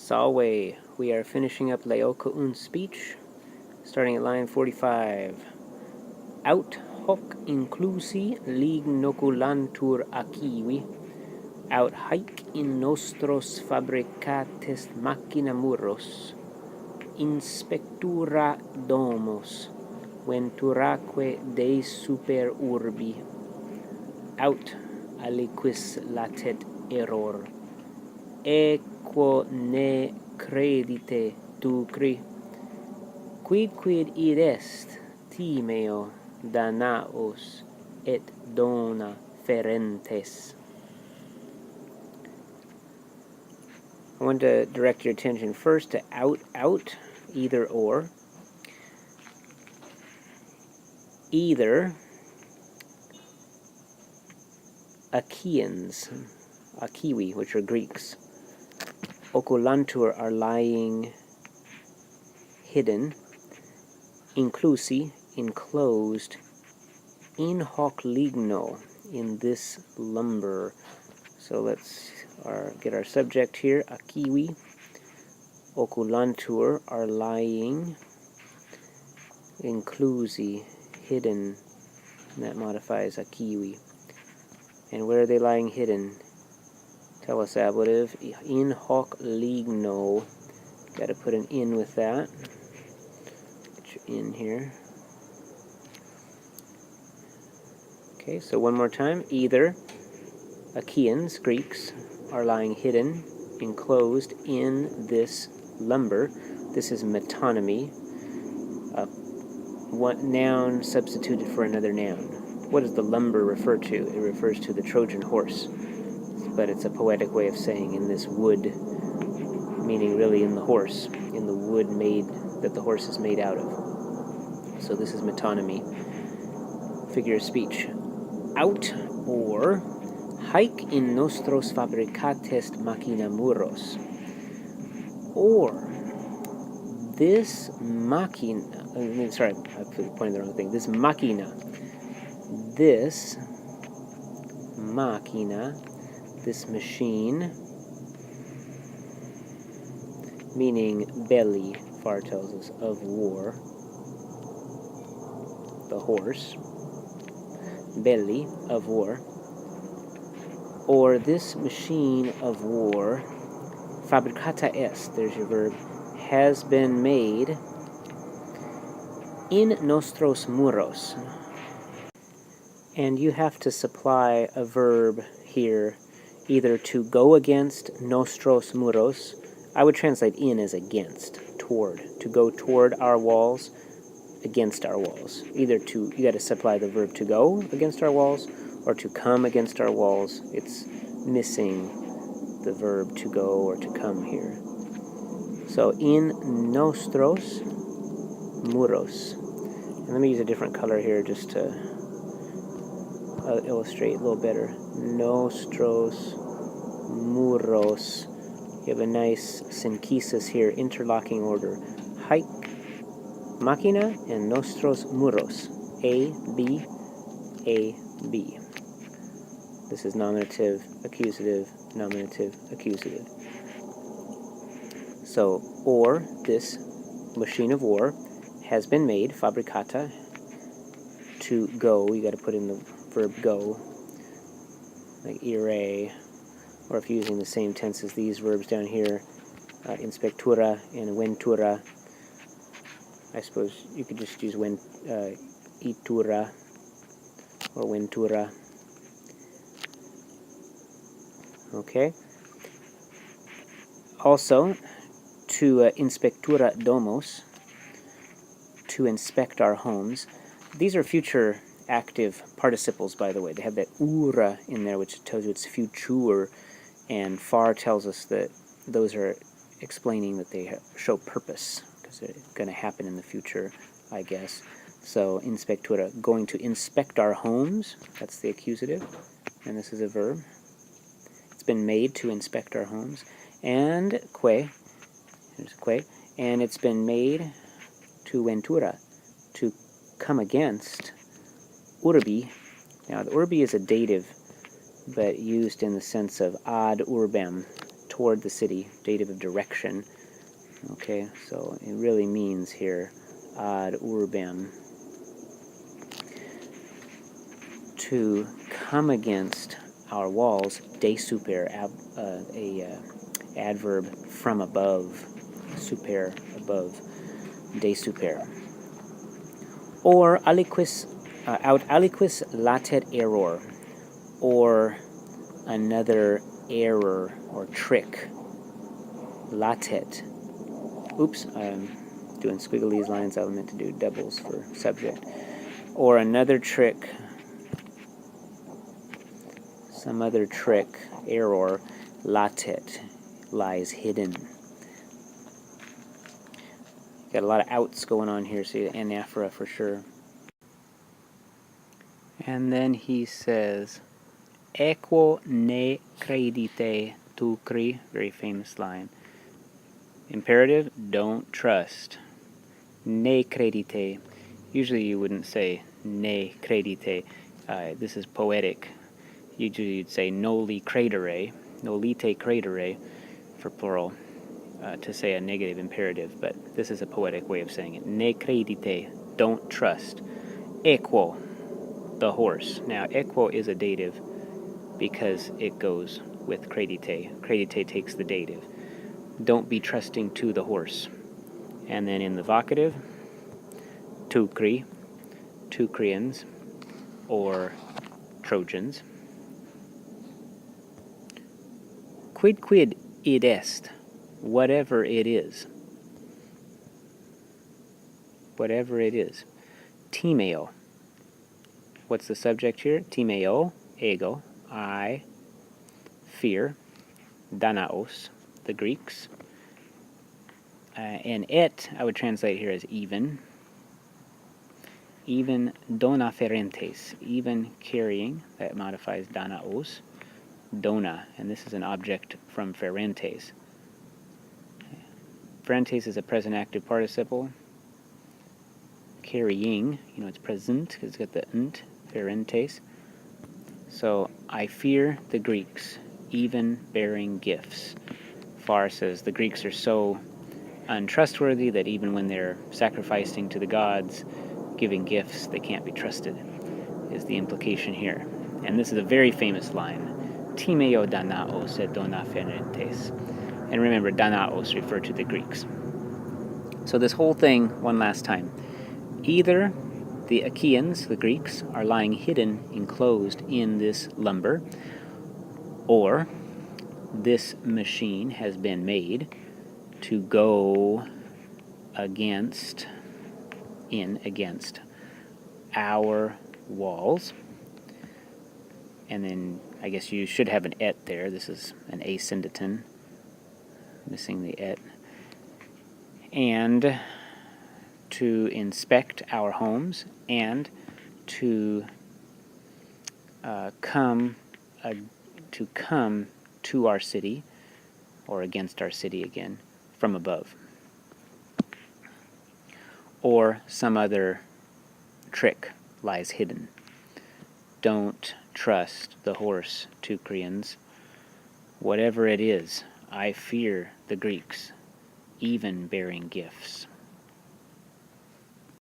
Salve. We are finishing up Laocoon's speech, starting at line 45. Aut hoc inclusi lignoculantur acivi, aut haec in nostros fabricates machina muros, inspectura domos, venturaque de super urbi, aut aliquis latet error, equo ne credite ducri, quid id est timeo danaos et dona ferentes. I want to direct your attention first to out, either or. Either Achaeans, Achaewi, which are Greeks, oculantur are lying hidden, inclusi, enclosed, in hoc ligno, in this lumber. So let's get our subject here, Achaewi, oculantur are lying, inclusi, hidden, and that modifies Achaewi. And where are they lying hidden? Tell us ablative, in hoc ligno. Got to put an in with that. Put your in here. Okay, so one more time. Either Achaeans, Greeks, are lying hidden, enclosed in this lumber. This is metonymy. One noun substituted for another noun. What does the lumber refer to? It refers to the Trojan horse. But it's a poetic way of saying in this wood, meaning really in the horse, in the wood made that the horse is made out of. So this is metonymy, figure of speech. Aut or haec in nostros fabricates machina muros, or this machina, sorry, I pointed the wrong thing. This machina, this machine, meaning belly, Far tells us, of war, the horse, belly of war, or this machine of war, fabricata est, there's your verb, has been made in nostros muros. And you have to supply a verb here, either to go against nostros muros. I would translate in as against, toward, to go toward our walls, against our walls. Either to, you got to supply the verb to go against our walls, or to come against our walls. It's missing the verb to go or to come here. So in nostros muros. And let me use a different color here just to illustrate a little better. Nostros muros. You have a nice synchesis here, interlocking order. Haec machina and nostros muros. A, B, A, B. This is nominative, accusative, nominative, accusative. So, or this machine of war has been made, fabricata, to go. You got to put in the verb go, like ire, or if you're using the same tense as these verbs down here, inspectura and ventura. I suppose you could just use itura or ventura. Okay. Also, to inspectura domos, to inspect our homes. These are future active participles, by the way. They have that ura in there, which tells you it's future, and far tells us that those are explaining that they show purpose, because they're going to happen in the future, I guess. So, inspectura, going to inspect our homes, that's the accusative, and this is a verb. It's been made to inspect our homes. And que, here's que, and it's been made to ventura, to come against urbi. Now, the urbi is a dative, but used in the sense of ad urbem, toward the city, dative of direction. Okay, so it really means here ad urbem, to come against our walls, de super, adverb from above, super, above, de super. Or aliquis, aut aliquis latet error, or another error or trick. Latet. Oops, I'm doing squigglies lines. I meant to do doubles for subject. Or another trick, some other trick, error, latet, lies hidden. Got a lot of outs going on here, so anaphora for sure. And then he says, Equo ne credite tucri, very famous line. Imperative, don't trust. Ne credite. Usually you wouldn't say ne credite. This is poetic. Usually you'd say noli credere, nolite credere for plural, to say a negative imperative, but this is a poetic way of saying it. Ne credite, don't trust. Equo, the horse. Now, equo is a dative because it goes with credite. Credite takes the dative. Don't be trusting to the horse. And then in the vocative, tucri, Tucrians, or Trojans. Quid id est, whatever it is. Whatever it is. Timeo. What's the subject here? Timeo, ego, I, fear. Danaos, the Greeks. And et, I would translate here as even. Even dona ferentes, even carrying, that modifies danaos. Dona, and this is an object from ferentes. Ferentes is a present active participle. Carrying, it's present because it's got the nt, ferentes. So, I fear the Greeks, even bearing gifts. Farr says the Greeks are so untrustworthy that even when they're sacrificing to the gods, giving gifts, they can't be trusted, is the implication here. And this is a very famous line. Timeo danaos et dona ferentes. And remember, danaos refer to the Greeks. So this whole thing, one last time. Either the Achaeans, the Greeks, are lying hidden, enclosed in this lumber, or this machine has been made to go against our walls. And then I guess you should have an et there. This is an asyndeton, missing the et. And to inspect our homes and to come to our city, or against our city again, from above. Or some other trick lies hidden. Don't trust the horse, Tucrians. Whatever it is, I fear the Greeks, even bearing gifts.